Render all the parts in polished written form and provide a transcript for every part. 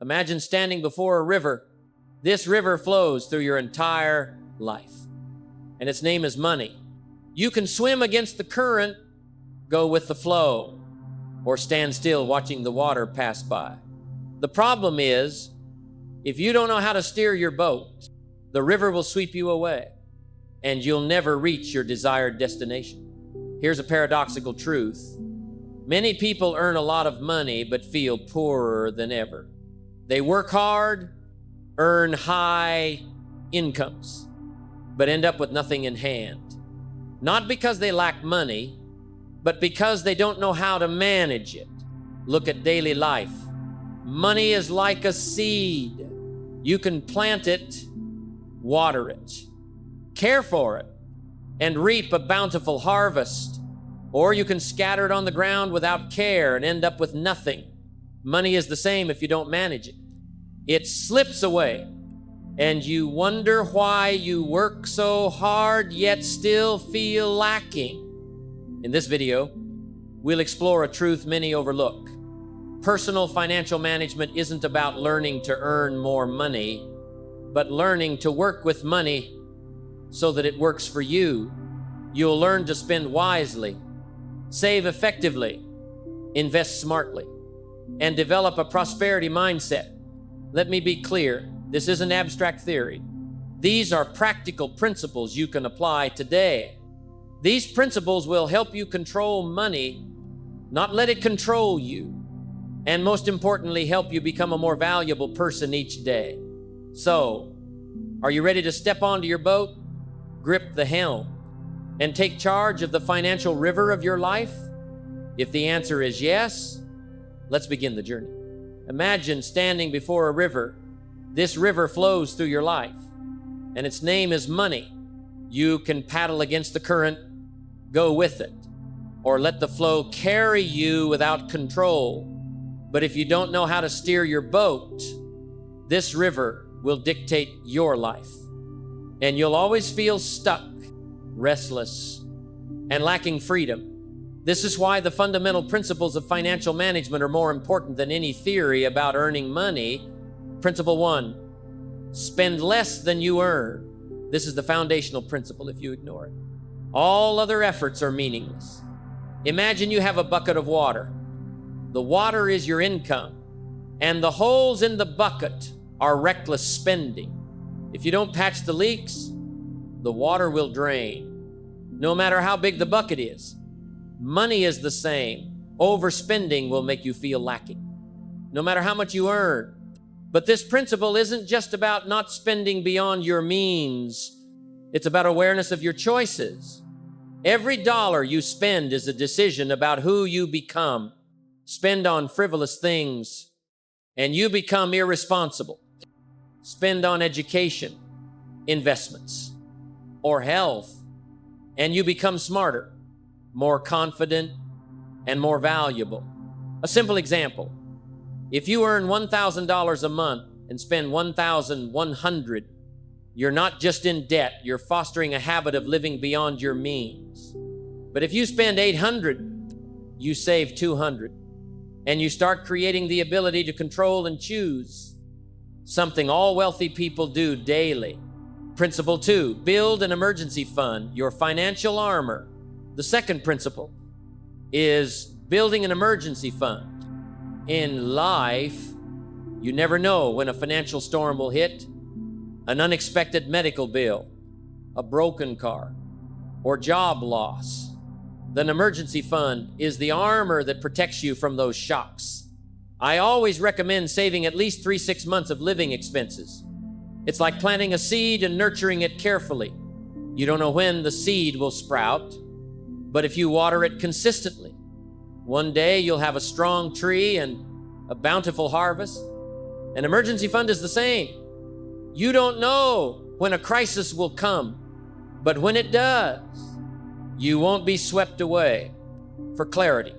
Imagine standing before a river. This river flows through your entire life, and its name is money. You can swim against the current, go with the flow, or stand still watching the water pass by. The problem is, if you don't know how to steer your boat, the river will sweep you away, and you'll never reach your desired destination. Here's a paradoxical truth. Many people earn a lot of money but feel poorer than ever. They work hard, earn high incomes, but end up with nothing in hand. Not because they lack money, but because they don't know how to manage it. Look at daily life. Money is like a seed. You can plant it, water it, care for it, and reap a bountiful harvest. Or you can scatter it on the ground without care and end up with nothing. Money is the same if you don't manage it. It slips away, and you wonder why you work so hard yet still feel lacking. In this video, we'll explore a truth many overlook. Personal financial management isn't about learning to earn more money, but learning to work with money so that it works for you. You'll learn to spend wisely, save effectively, invest smartly, and develop a prosperity mindset. Let me be clear, this isn't abstract theory. These are practical principles you can apply today. These principles will help you control money, not let it control you, and most importantly, help you become a more valuable person each day. So, are you ready to step onto your boat, grip the helm, and take charge of the financial river of your life? If the answer is yes, let's begin the journey. Imagine standing before a river. This river flows through your life, and its name is money. You can paddle against the current, go with it, or let the flow carry you without control. But if you don't know how to steer your boat, this river will dictate your life, and you'll always feel stuck, restless, and lacking freedom. This is why the fundamental principles of financial management are more important than any theory about earning money. Principle 1, spend less than you earn. This is the foundational principle if you ignore it. All other efforts are meaningless. Imagine you have a bucket of water. The water is your income, and the holes in the bucket are reckless spending. If you don't patch the leaks, the water will drain, no matter how big the bucket is. Money is the same. Overspending will make you feel lacking, no matter how much you earn. But this principle isn't just about not spending beyond your means. It's about awareness of your choices. Every dollar you spend is a decision about who you become. Spend on frivolous things, and you become irresponsible. Spend on education, investments, or health, and you become smarter, more confident, and more valuable. A simple example. If you earn $1,000 a month and spend $1,100, you're not just in debt, you're fostering a habit of living beyond your means. But if you spend $800, you save $200, and you start creating the ability to control and choose, something all wealthy people do daily. Principle 2, build an emergency fund, your financial armor. The second principle is building an emergency fund. In life, you never know when a financial storm will hit, an unexpected medical bill, a broken car, or job loss. An emergency fund is the armor that protects you from those shocks. I always recommend saving at least 3-6 months of living expenses. It's like planting a seed and nurturing it carefully. You don't know when the seed will sprout, but if you water it consistently, one day you'll have a strong tree and a bountiful harvest. An emergency fund is the same. You don't know when a crisis will come, but when it does, you won't be swept away. For clarity,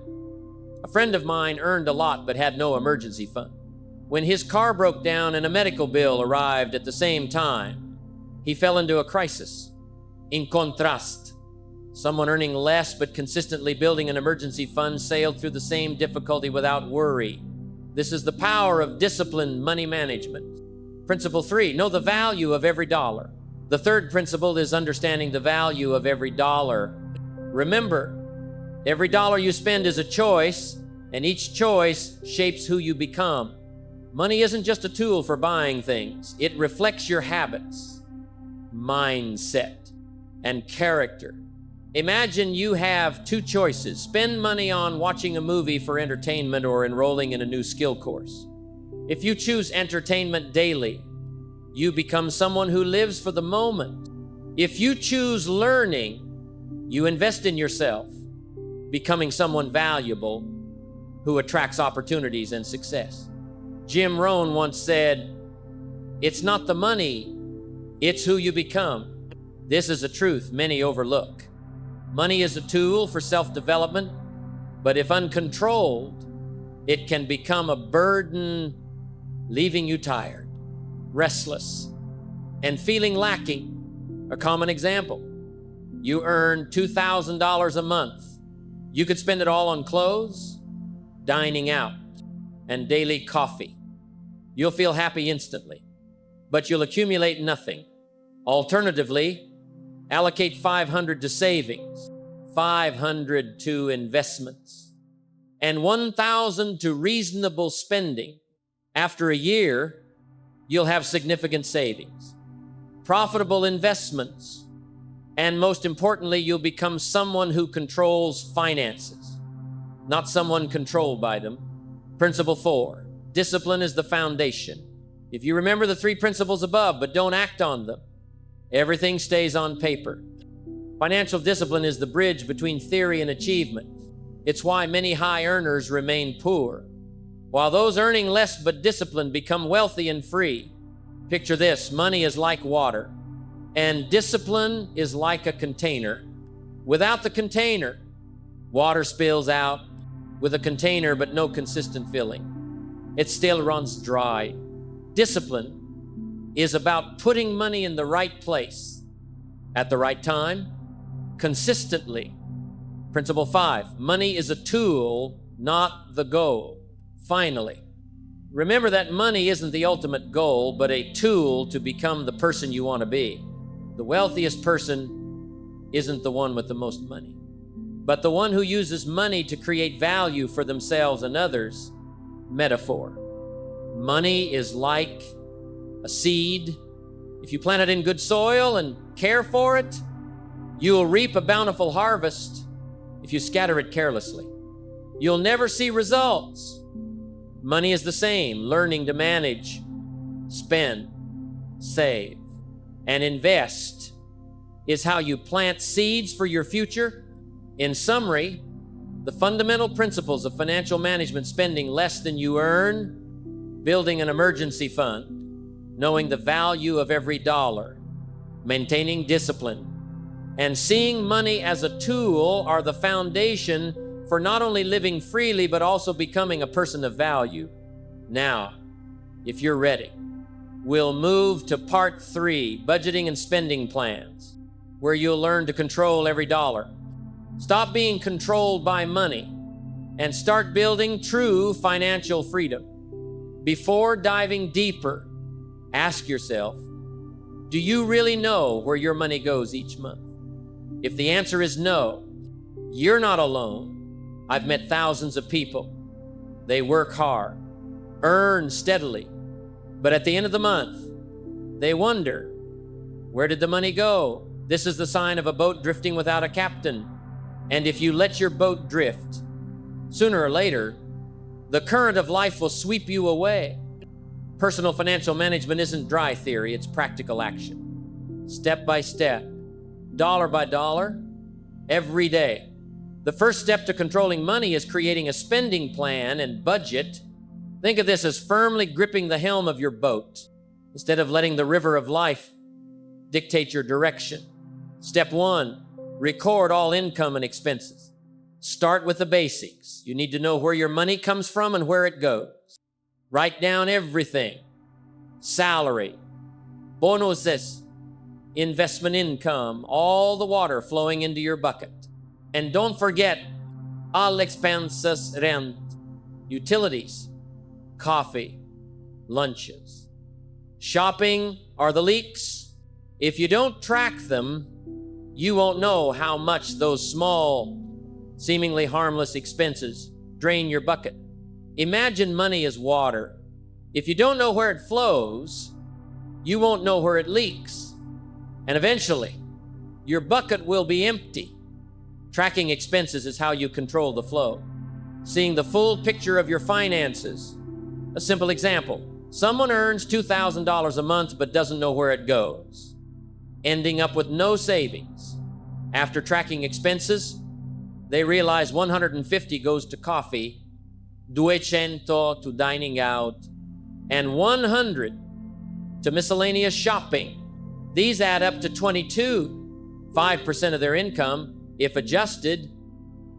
a friend of mine earned a lot but had no emergency fund. When his car broke down and a medical bill arrived at the same time, he fell into a crisis. In contrast, someone earning less but consistently building an emergency fund sailed through the same difficulty without worry. This is the power of disciplined money management. Principle 3, know the value of every dollar. The third principle is understanding the value of every dollar. Remember, every dollar you spend is a choice, and each choice shapes who you become. Money isn't just a tool for buying things. It reflects your habits, mindset, and character. Imagine you have two choices: spend money on watching a movie for entertainment or enrolling in a new skill course. If you choose entertainment daily, you become someone who lives for the moment. If you choose learning, you invest in yourself, becoming someone valuable who attracts opportunities and success. Jim Rohn once said, "It's not the money, it's who you become." This is a truth many overlook. Money is a tool for self-development, but if uncontrolled, it can become a burden, leaving you tired, restless, and feeling lacking. A common example: you earn $2,000 a month. You could spend it all on clothes, dining out, and daily coffee. You'll feel happy instantly, but you'll accumulate nothing. Alternatively, allocate $500 to savings, $500 to investments, and $1,000 to reasonable spending. After a year, you'll have significant savings, profitable investments, and most importantly, you'll become someone who controls finances, not someone controlled by them. Principle 4, discipline is the foundation. If you remember the 3 principles above but don't act on them, everything stays on paper. Financial discipline is the bridge between theory and achievement. It's why many high earners remain poor, while those earning less but disciplined become wealthy and free. Picture this: money is like water, and discipline is like a container. Without the container, water spills out. With a container but no consistent filling, it still runs dry. Discipline is about putting money in the right place, at the right time, consistently. Principle 5, money is a tool, not the goal. Finally, remember that money isn't the ultimate goal, but a tool to become the person you want to be. The wealthiest person isn't the one with the most money, but the one who uses money to create value for themselves and others. Metaphor: money is like a seed. If you plant it in good soil and care for it, you'll reap a bountiful harvest. If you scatter it carelessly, you'll never see results. Money is the same. Learning to manage, spend, save, and invest is how you plant seeds for your future. In summary, the fundamental principles of financial management: spending less than you earn, building an emergency fund, knowing the value of every dollar, maintaining discipline, and seeing money as a tool are the foundation for not only living freely, but also becoming a person of value. Now, if you're ready, we'll move to part 3, budgeting and spending plans, where you'll learn to control every dollar. Stop being controlled by money and start building true financial freedom. Before diving deeper, ask yourself, do you really know where your money goes each month? If the answer is no, you're not alone. I've met thousands of people. They work hard, earn steadily, but at the end of the month, they wonder, where did the money go? This is the sign of a boat drifting without a captain. And if you let your boat drift, sooner or later, the current of life will sweep you away. Personal financial management isn't dry theory, it's practical action. Step by step, dollar by dollar, every day. The first step to controlling money is creating a spending plan and budget. Think of this as firmly gripping the helm of your boat, instead of letting the river of life dictate your direction. Step 1, record all income and expenses. Start with the basics. You need to know where your money comes from and where it goes. Write down everything: salary, bonuses, investment income, all the water flowing into your bucket. And don't forget all expenses, rent, utilities, coffee, lunches. Shopping are the leaks. If you don't track them, you won't know how much those small, seemingly harmless expenses drain your bucket. Imagine money as water. If you don't know where it flows, you won't know where it leaks. And eventually, your bucket will be empty. Tracking expenses is how you control the flow. Seeing the full picture of your finances. A simple example. Someone earns $2,000 a month but doesn't know where it goes, ending up with no savings. After tracking expenses, they realize 150 goes to coffee, 200 to dining out, and 100 to miscellaneous shopping. These add up to 5% of their income. If adjusted,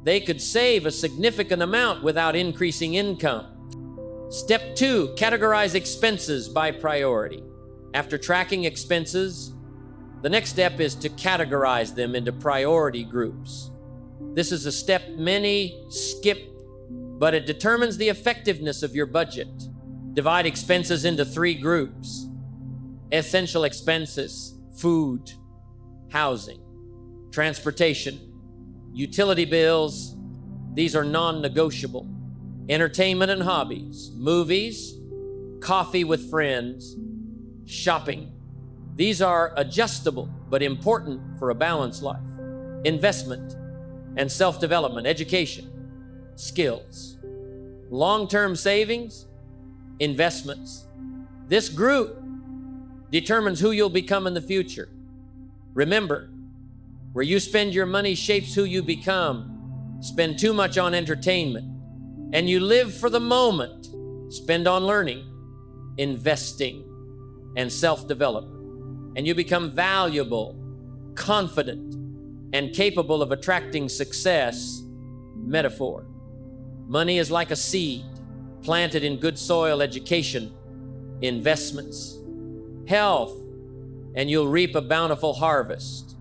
they could save a significant amount without increasing income. Step 2, categorize expenses by priority. After tracking expenses, the next step is to categorize them into priority groups. This is a step many skip, but it determines the effectiveness of your budget. Divide expenses into 3 groups. Essential expenses, food, housing, transportation, utility bills. These are non-negotiable. Entertainment and hobbies, movies, coffee with friends, shopping. These are adjustable but important for a balanced life. Investment and self-development, education, skills, long-term savings, investments. This group determines who you'll become in the future. Remember, where you spend your money shapes who you become. Spend too much on entertainment, and you live for the moment. Spend on learning, investing, and self-development, and you become valuable, confident, and capable of attracting success. Metaphor. Money is like a seed planted in good soil. Education, investments, health, and you'll reap a bountiful harvest.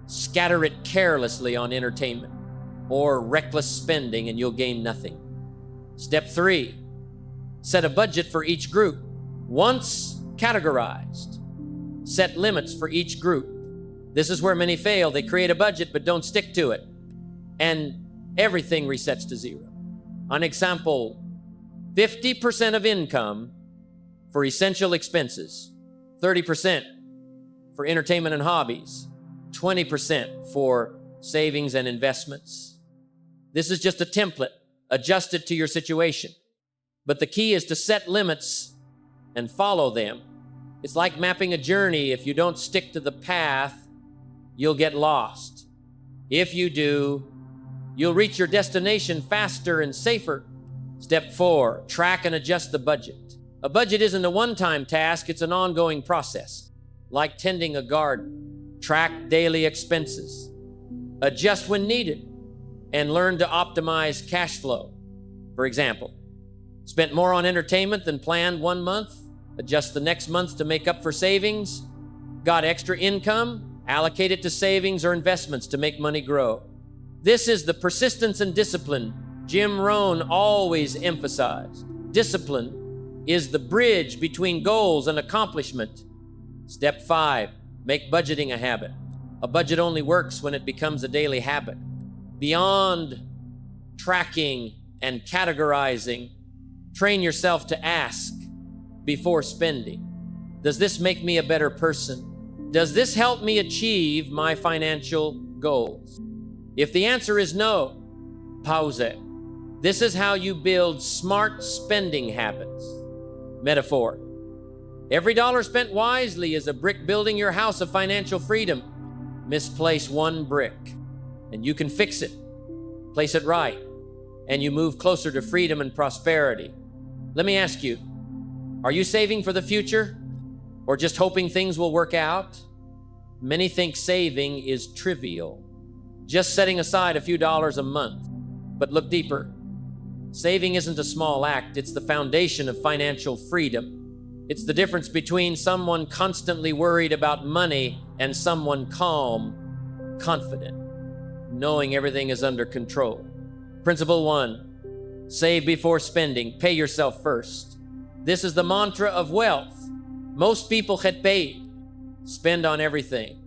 Scatter it carelessly on entertainment or reckless spending and you'll gain nothing. Step 3, set a budget for each group. Once categorized, set limits for each group. This is where many fail. They create a budget but don't stick to it, and everything resets to zero. An example, 50% of income for essential expenses, 30% for entertainment and hobbies, 20% for savings and investments. This is just a template. Adjust it to your situation. But the key is to set limits and follow them. It's like mapping a journey. If you don't stick to the path, you'll get lost. If you do, you'll reach your destination faster and safer. Step 4, track and adjust the budget. A budget isn't a one-time task, it's an ongoing process. Like tending a garden, track daily expenses, adjust when needed, and learn to optimize cash flow. For example, spent more on entertainment than planned one month, adjust the next month to make up for savings. Got extra income, allocate it to savings or investments to make money grow. This is the persistence and discipline Jim Rohn always emphasized. Discipline is the bridge between goals and accomplishment. Step 5, make budgeting a habit. A budget only works when it becomes a daily habit. Beyond tracking and categorizing, train yourself to ask before spending. Does this make me a better person? Does this help me achieve my financial goals? If the answer is no, pause it. This is how you build smart spending habits. Metaphor. Every dollar spent wisely is a brick building your house of financial freedom. Misplace one brick, and you can fix it. Place it right, and you move closer to freedom and prosperity. Let me ask you, are you saving for the future or just hoping things will work out? Many think saving is trivial, just setting aside a few dollars a month. But look deeper. Saving isn't a small act, it's the foundation of financial freedom. It's the difference between someone constantly worried about money and someone calm, confident, knowing everything is under control. Principle 1, save before spending. Pay yourself first. This is the mantra of wealth. Most people get paid, spend on everything,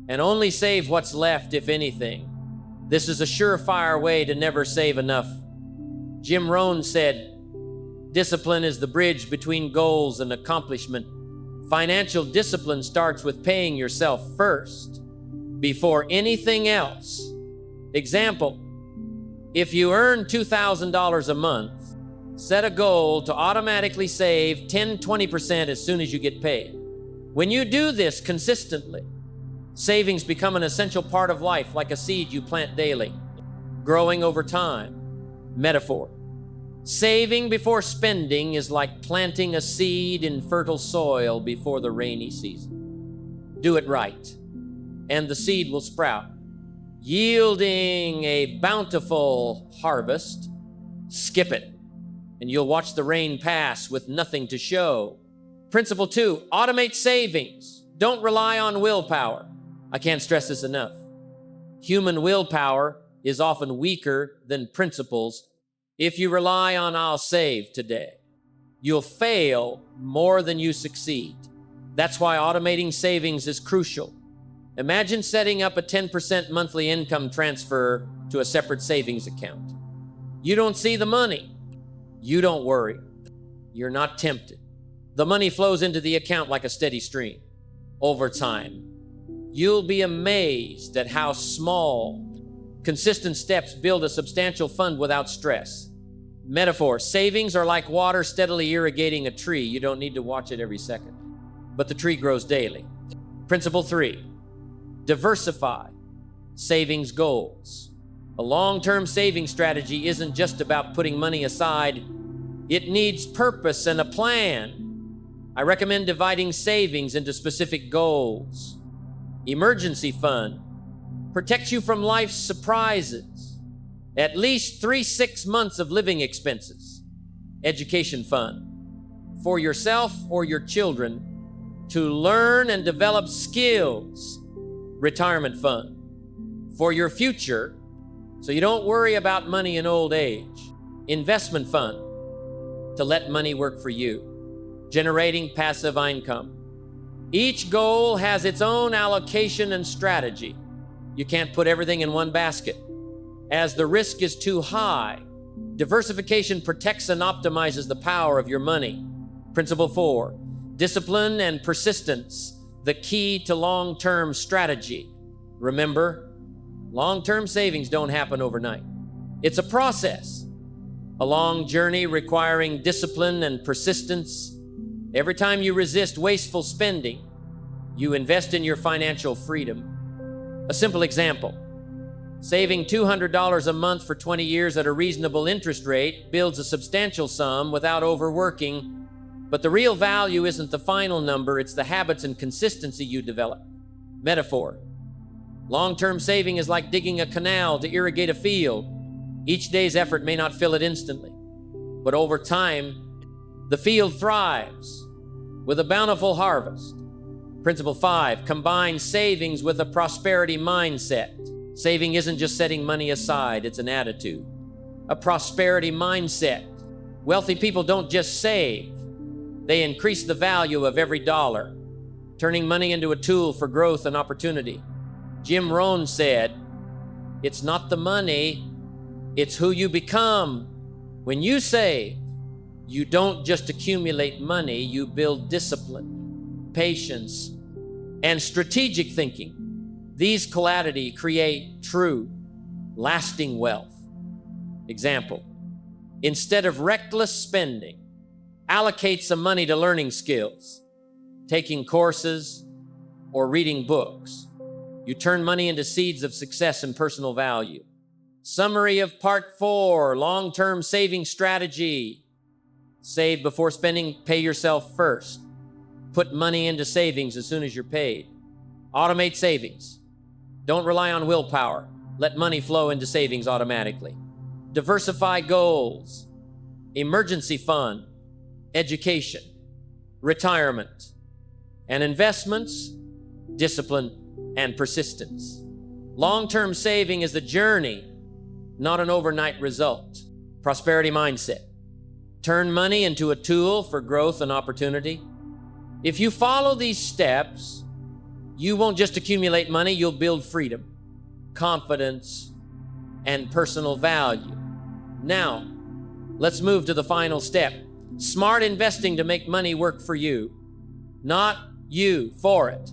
and only save what's left, if anything. This is a surefire way to never save enough. Jim Rohn said, "Discipline is the bridge between goals and accomplishment." Financial discipline starts with paying yourself first, before anything else. Example, if you earn $2,000 a month, set a goal to automatically save 10-20% as soon as you get paid. When you do this consistently, savings become an essential part of life, like a seed you plant daily, growing over time. Metaphor. Saving before spending is like planting a seed in fertile soil before the rainy season. Do it right, and the seed will sprout, yielding a bountiful harvest. Skip it, and you'll watch the rain pass with nothing to show. Principle 2, automate savings. Don't rely on willpower. I can't stress this enough. Human willpower is often weaker than principles. If you rely on "I'll save today," you'll fail more than you succeed. That's why automating savings is crucial. Imagine setting up a 10% monthly income transfer to a separate savings account. You don't see the money. You don't worry. You're not tempted. The money flows into the account like a steady stream. Over time, you'll be amazed at how small, consistent steps build a substantial fund without stress. Metaphor, savings are like water steadily irrigating a tree. You don't need to watch it every second, but the tree grows daily. Principle 3, diversify savings goals. A long-term saving strategy isn't just about putting money aside. It needs purpose and a plan. I recommend dividing savings into specific goals. Emergency fund protects you from life's surprises. At least 3-6 months of living expenses. Education fund for yourself or your children to learn and develop skills. Retirement fund for your future, so you don't worry about money in old age. Investment fund to let money work for you, generating passive income. Each goal has its own allocation and strategy. You can't put everything in one basket, as the risk is too high. Diversification protects and optimizes the power of your money. Principle 4, discipline and persistence, the key to long-term strategy. Remember, long-term savings don't happen overnight. It's a process, a long journey requiring discipline and persistence. Every time you resist wasteful spending, you invest in your financial freedom. A simple example, saving $200 a month for 20 years at a reasonable interest rate builds a substantial sum without overworking. But the real value isn't the final number, it's the habits and consistency you develop. Metaphor, long-term saving is like digging a canal to irrigate a field. Each day's effort may not fill it instantly, but over time, the field thrives with a bountiful harvest. Principle 5, combine savings with a prosperity mindset. Saving isn't just setting money aside, it's an attitude, a prosperity mindset. Wealthy people don't just save, they increase the value of every dollar, turning money into a tool for growth and opportunity. Jim Rohn said, "It's not the money, it's who you become." When you save, you don't just accumulate money, you build discipline, patience, and strategic thinking. These qualities create true, lasting wealth. Example, instead of reckless spending, allocate some money to learning skills, taking courses, or reading books. You turn money into seeds of success and personal value. Summary of Part 4, long-term saving strategy. Save before spending, pay yourself first. Put money into savings as soon as you're paid. Automate savings. Don't rely on willpower. Let money flow into savings automatically. Diversify goals. Emergency fund, education, retirement, and investments, discipline, and persistence. Long-term saving is the journey, not an overnight result. Prosperity mindset. turn money into a tool for growth and opportunity. If you follow these steps, you won't just accumulate money, you'll build freedom, confidence, and personal value. Now, let's move to the final step. Smart investing to make money work for you, not you for it.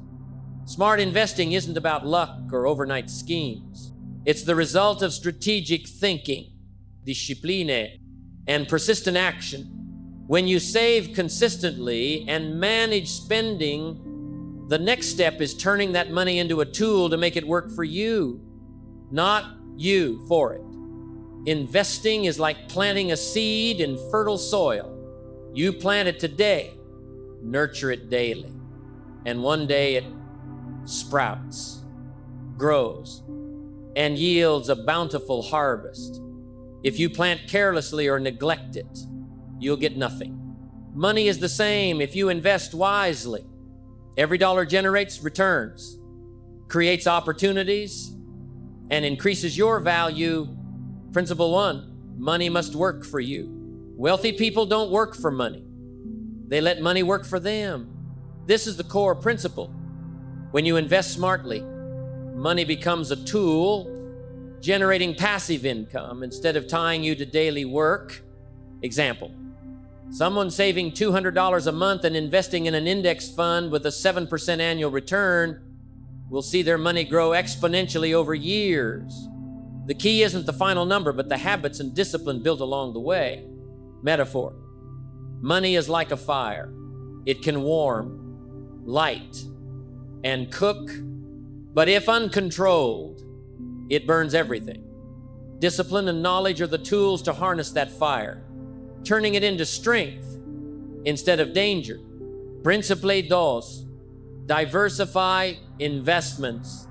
Smart investing isn't about luck or overnight schemes. It's the result of strategic thinking, discipline, and persistent action. When you save consistently and manage spending, the next step is turning that money into a tool to make it work for you, not you for it. Investing is like planting a seed in fertile soil. You plant it today, nurture it daily, and one day it sprouts, grows, and yields a bountiful harvest. If you plant carelessly or neglect it, you'll get nothing. Money is the same if you invest wisely. Every dollar generates returns, creates opportunities, and increases your value. Principle 1, money must work for you. Wealthy people don't work for money. They let money work for them. This is the core principle. When you invest smartly, money becomes a tool, generating passive income instead of tying you to daily work. Example, someone saving $200 a month and investing in an index fund with a 7% annual return will see their money grow exponentially over years. The key isn't the final number, but the habits and discipline built along the way. Metaphor, money is like a fire. It can warm, light, and cook, but if uncontrolled, it burns everything. Discipline and knowledge are the tools to harness that fire, turning it into strength instead of danger. Principle 2, diversify investments.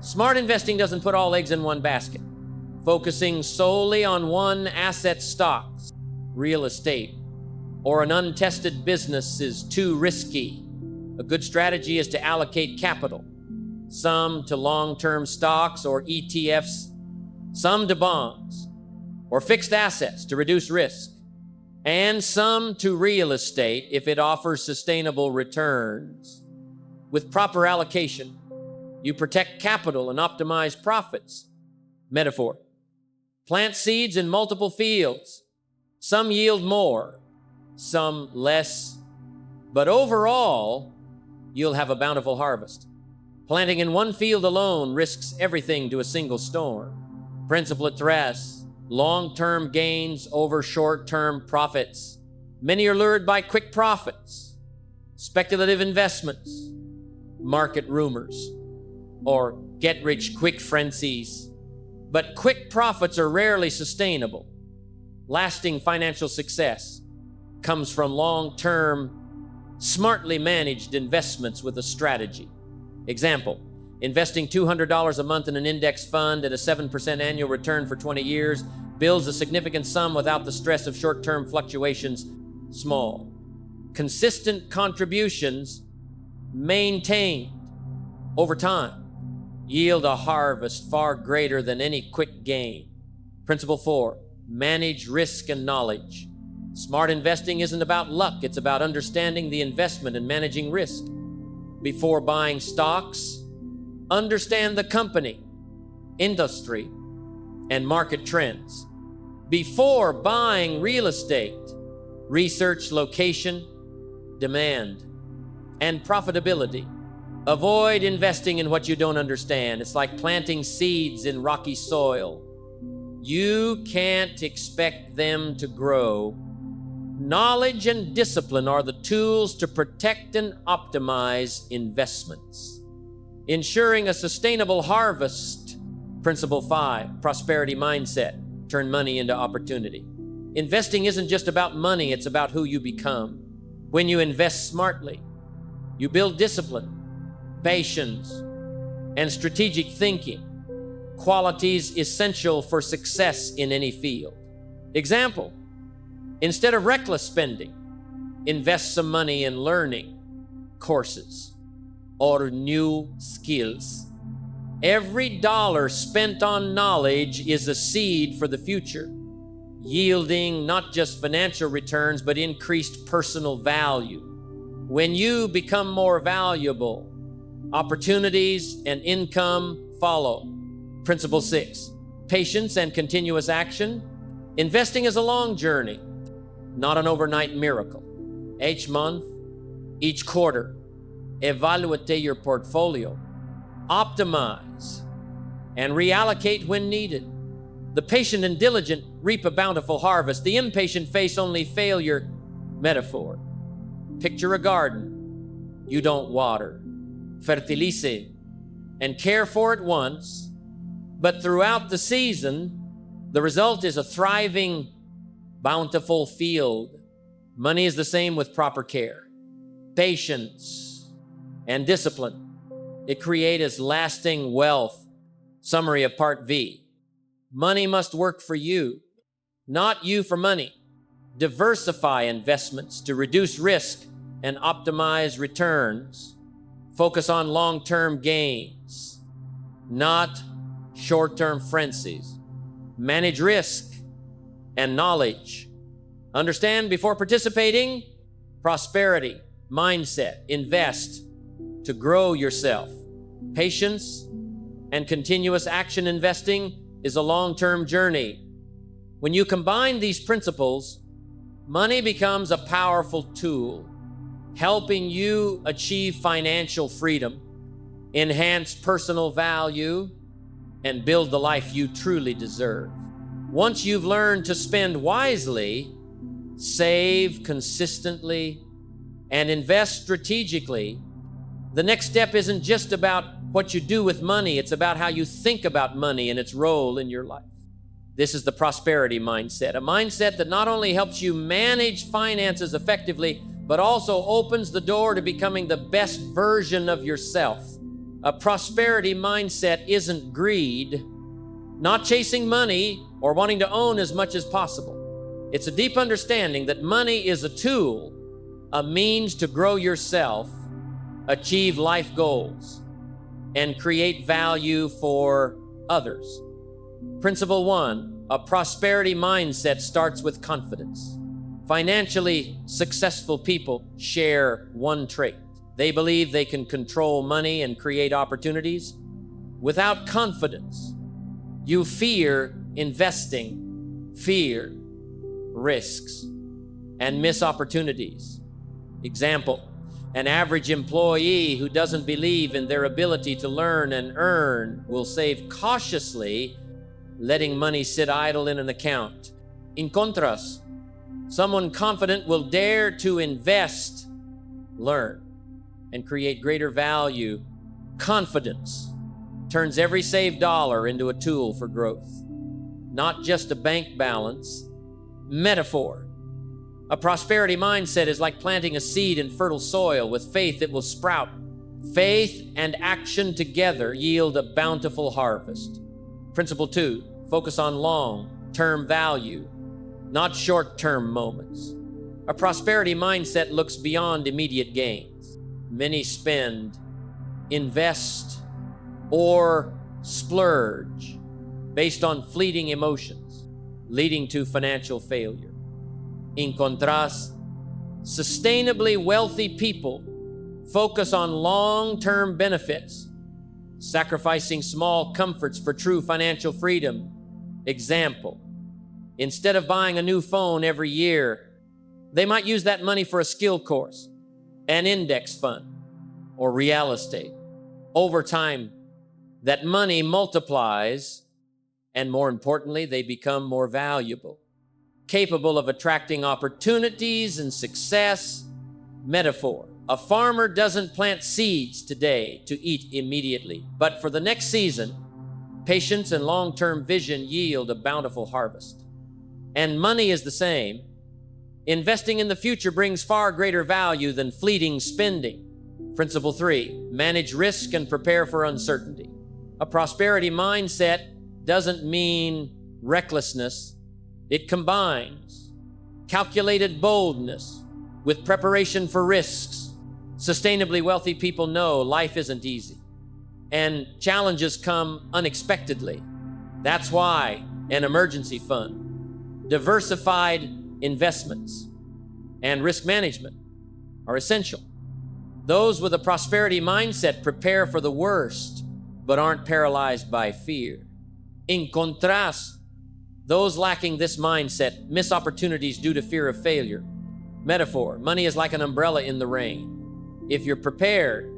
Smart investing doesn't put all eggs in one basket. Focusing solely on one asset, stocks, real estate, or an untested business is too risky. A good strategy is to allocate capital, some to long-term stocks or ETFs, some to bonds or fixed assets to reduce risk, and some to real estate if it offers sustainable returns. With proper allocation, you protect capital and optimize profits. Metaphor, plant seeds in multiple fields. Some yield more, some less, but overall, you'll have a bountiful harvest. Planting in one field alone risks everything to a single storm. Principle 3, long-term gains over short-term profits. Many are lured by quick profits, speculative investments, market rumors, or get-rich-quick frenzies. But quick profits are rarely sustainable. Lasting financial success comes from long-term, smartly managed investments with a strategy. Example, investing $200 a month in an index fund at a 7% annual return for 20 years builds a significant sum without the stress of short-term fluctuations. Small, consistent contributions maintained over time yield a harvest far greater than any quick gain. Principle 4, manage risk and knowledge. Smart investing isn't about luck, it's about understanding the investment and managing risk. Before buying stocks, understand the company, industry, and market trends. Before buying real estate, research location, demand, and profitability. Avoid investing in what you don't understand. It's like planting seeds in rocky soil. You can't expect them to grow. Knowledge and discipline are the tools to protect and optimize investments. Ensuring a sustainable harvest. Principle 5, prosperity mindset. Turn money into opportunity. Investing isn't just about money, it's about who you become. When you invest smartly, you build discipline, patience, and strategic thinking, qualities essential for success in any field. Example, instead of reckless spending, invest some money in learning, courses, or new skills. Every dollar spent on knowledge is a seed for the future. yielding not just financial returns, but increased personal value. When you become more valuable, opportunities and income follow. Principle 6, patience and continuous action. Investing is a long journey, not an overnight miracle. Each month, each quarter, evaluate your portfolio, optimize, and reallocate when needed. The patient and diligent reap a bountiful harvest. The impatient face only failure. Metaphor. Picture a garden you don't water, fertilice, and care for it once, but throughout the season, the result is a thriving, bountiful field. Money is the same with proper care, patience, and discipline. It creates lasting wealth. Summary of Part V. Money must work for you, not you for money. Diversify investments to reduce risk and optimize returns. Focus on long-term gains, not short-term frenzies. Manage risk and knowledge. Understand before participating. Prosperity mindset. Invest to grow yourself. Patience and continuous action investing is a long-term journey. When you combine these principles, money becomes a powerful tool, helping you achieve financial freedom, enhance personal value, and build the life you truly deserve. Once you've learned to spend wisely, save consistently, and invest strategically, the next step isn't just about what you do with money, it's about how you think about money and its role in your life. This is the prosperity mindset, a mindset that not only helps you manage finances effectively, but also opens the door to becoming the best version of yourself. A prosperity mindset isn't greed, not chasing money or wanting to own as much as possible. It's a deep understanding that money is a tool, a means to grow yourself, achieve life goals, and create value for others. Principle 1, a prosperity mindset starts with confidence. Financially successful people share one trait. They believe they can control money and create opportunities. Without confidence, you fear investing, fear risks, and miss opportunities. Example, an average employee who doesn't believe in their ability to learn and earn will save cautiously, letting money sit idle in an account. In contrast, someone confident will dare to invest, learn, and create greater value. Confidence turns every saved dollar into a tool for growth, not just a bank balance. Metaphor. A prosperity mindset is like planting a seed in fertile soil. With faith, it will sprout. Faith and action together yield a bountiful harvest. Principle 2, focus on long-term value, not short-term moments. A prosperity mindset looks beyond immediate gains. Many spend, invest, or splurge based on fleeting emotions, leading to financial failure. In contrast, sustainably wealthy people focus on long-term benefits, sacrificing small comforts for true financial freedom. Example, instead of buying a new phone every year, they might use that money for a skill course, an index fund, or real estate. Over time, that money multiplies, and more importantly, they become more valuable, capable of attracting opportunities and success. Metaphor. A farmer doesn't plant seeds today to eat immediately, but for the next season, patience and long-term vision yield a bountiful harvest. And money is the same. Investing in the future brings far greater value than fleeting spending. Principle 3, manage risk and prepare for uncertainty. A prosperity mindset doesn't mean recklessness. It combines calculated boldness with preparation for risks. Sustainably wealthy people know life isn't easy, and challenges come unexpectedly. That's why an emergency fund, Diversified investments and risk management are essential. Those with a prosperity mindset prepare for the worst, but aren't paralyzed by fear. In contrast, those lacking this mindset miss opportunities due to fear of failure. Metaphor: money is like an umbrella in the rain. If you're prepared,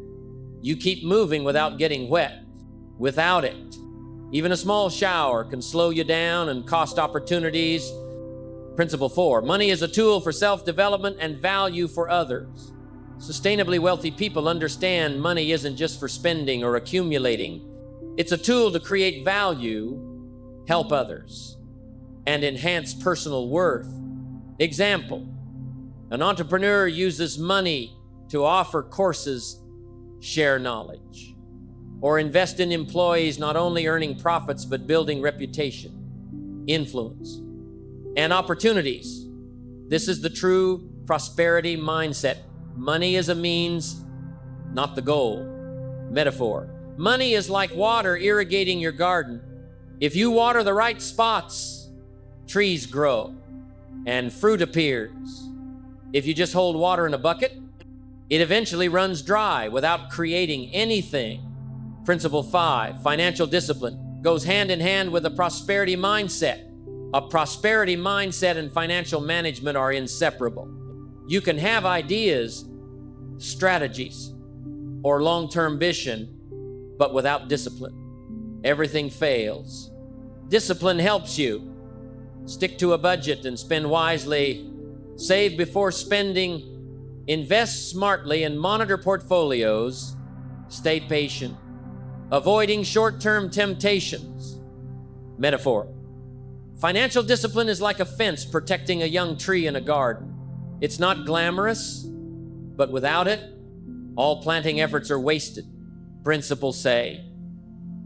you keep moving without getting wet. Without it, even a small shower can slow you down and cost opportunities. Principle 4, money is a tool for self-development and value for others. Sustainably wealthy people understand money isn't just for spending or accumulating. It's a tool to create value, help others, and enhance personal worth. Example: an entrepreneur uses money to offer courses, share knowledge, or invest in employees, not only earning profits, but building reputation, influence, and opportunities. This is the true prosperity mindset. Money is a means, not the goal. Metaphor: money is like water irrigating your garden. If you water the right spots, trees grow and fruit appears. If you just hold water in a bucket, it eventually runs dry without creating anything. Principle 5, financial discipline, goes hand in hand with a prosperity mindset. A prosperity mindset and financial management are inseparable. You can have ideas, strategies, or long-term vision, but without discipline, everything fails. Discipline helps you stick to a budget and spend wisely, save before spending, invest smartly, and monitor portfolios. Stay patient, avoiding short-term temptations. Metaphor: financial discipline is like a fence protecting a young tree in a garden. It's not glamorous, but without it, all planting efforts are wasted. Principles say,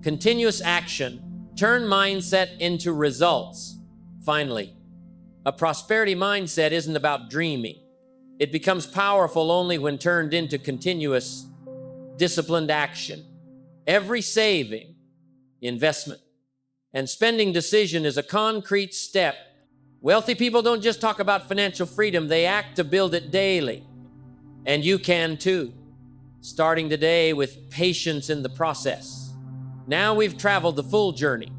continuous action, turn mindset into results. Finally, a prosperity mindset isn't about dreaming. It becomes powerful only when turned into continuous, disciplined action. Every saving, investment, and spending decision is a concrete step. Wealthy people don't just talk about financial freedom, they act to build it daily. And you can too, starting today with patience in the process. Now we've traveled the full journey,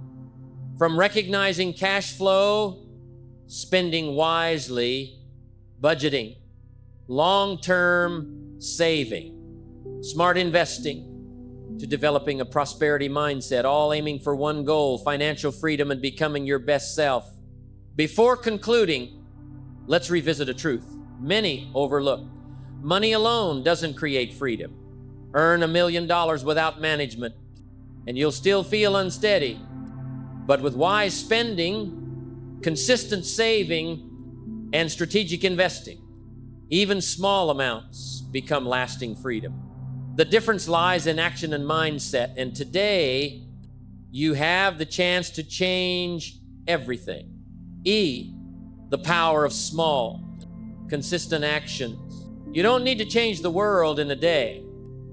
from recognizing cash flow, spending wisely, budgeting, long-term saving, smart investing, to developing a prosperity mindset, all aiming for one goal: financial freedom and becoming your best self. Before concluding, let's revisit a truth many overlook. Money alone doesn't create freedom. Earn $1 million without management, and you'll still feel unsteady. But with wise spending, consistent saving, and strategic investing, even small amounts become lasting freedom. The difference lies in action and mindset, and today you have the chance to change everything. E, the power of small, consistent actions. You don't need to change the world in a day.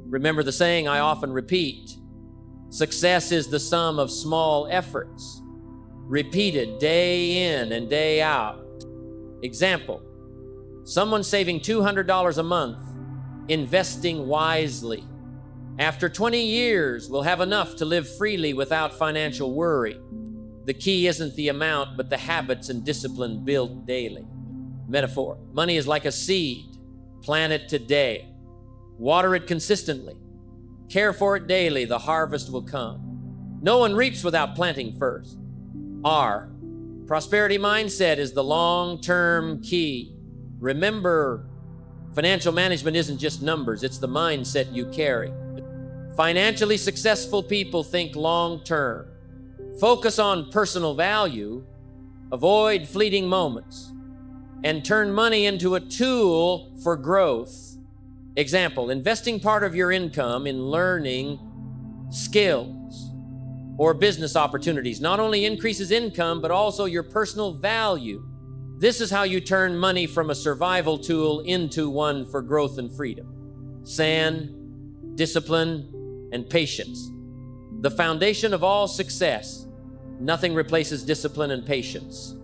Remember the saying I often repeat: success is the sum of small efforts, repeated day in and day out. Example: someone saving $200 a month, investing wisely. After 20 years, will have enough to live freely without financial worry. The key isn't the amount, but the habits and discipline built daily. Metaphor: money is like a seed. Plant it today. Water it consistently. Care for it daily. The harvest will come. No one reaps without planting first. R, prosperity mindset is the long-term key. Remember, financial management isn't just numbers, it's the mindset you carry. Financially successful people think long-term. Focus on personal value, avoid fleeting moments, and turn money into a tool for growth. Example: investing part of your income in learning skills or business opportunities not only increases income, but also your personal value. This is how you turn money from a survival tool into one for growth and freedom. SAN, discipline, and patience. The foundation of all success. Nothing replaces discipline and patience.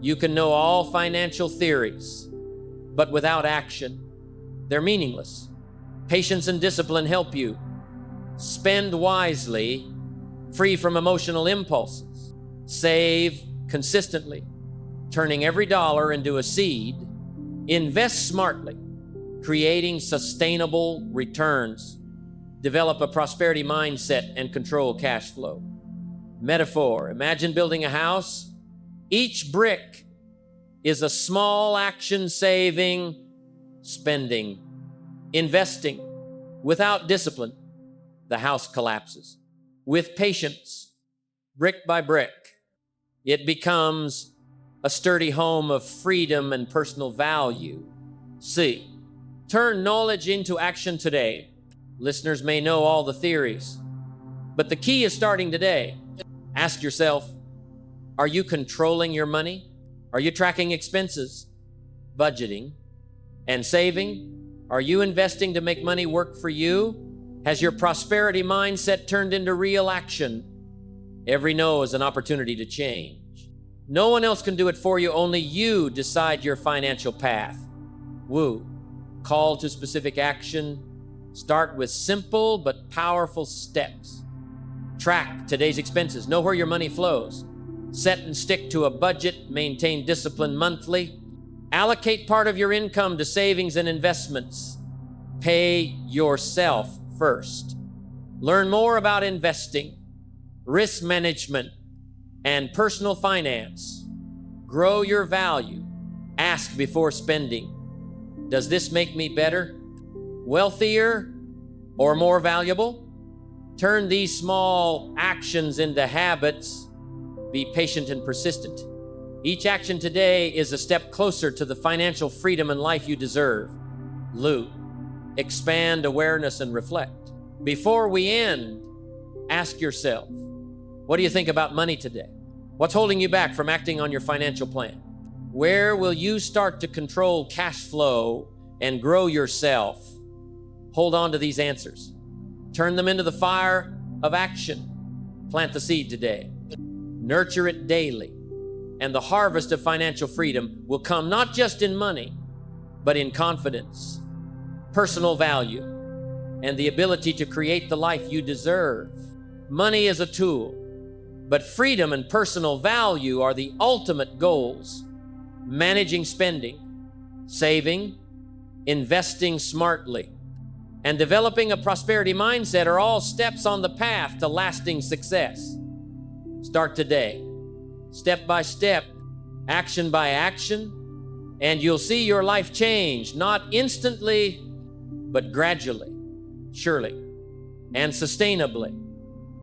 You can know all financial theories, but without action, they're meaningless. Patience and discipline help you. Spend wisely, free from emotional impulses. Save consistently, turning every dollar into a seed. Invest smartly, creating sustainable returns. Develop a prosperity mindset and control cash flow. Metaphor: imagine building a house. Each brick is a small action: saving, spending, investing. Without discipline, the house collapses. With patience, brick by brick, it becomes a sturdy home of freedom and personal value. C, turn knowledge into action today. Listeners may know all the theories, but the key is starting today. Ask yourself, are you controlling your money? Are you tracking expenses, budgeting, and saving? Are you investing to make money work for you? Has your prosperity mindset turned into real action? Every no is an opportunity to change. No one else can do it for you. Only you decide your financial path. Woo. Call to specific action. Start with simple but powerful steps. Track today's expenses. Know where your money flows. Set and stick to a budget. Maintain discipline monthly. Allocate part of your income to savings and investments. Pay yourself first. Learn more about investing, risk management, and personal finance. Grow your value. Ask before spending. Does this make me better, wealthier, or more valuable? Turn these small actions into habits. Be patient and persistent. Each action today is a step closer to the financial freedom and life you deserve. Lou, expand awareness and reflect. Before we end, ask yourself, what do you think about money today? What's holding you back from acting on your financial plan? Where will you start to control cash flow and grow yourself? Hold on to these answers. Turn them into the fire of action. Plant the seed today. Nurture it daily. And the harvest of financial freedom will come not just in money, but in confidence, personal value, and the ability to create the life you deserve. Money is a tool, but freedom and personal value are the ultimate goals. Managing spending, saving, investing smartly, and developing a prosperity mindset are all steps on the path to lasting success. Start today. Step by step, action by action, and you'll see your life change, not instantly, but gradually, surely, and sustainably.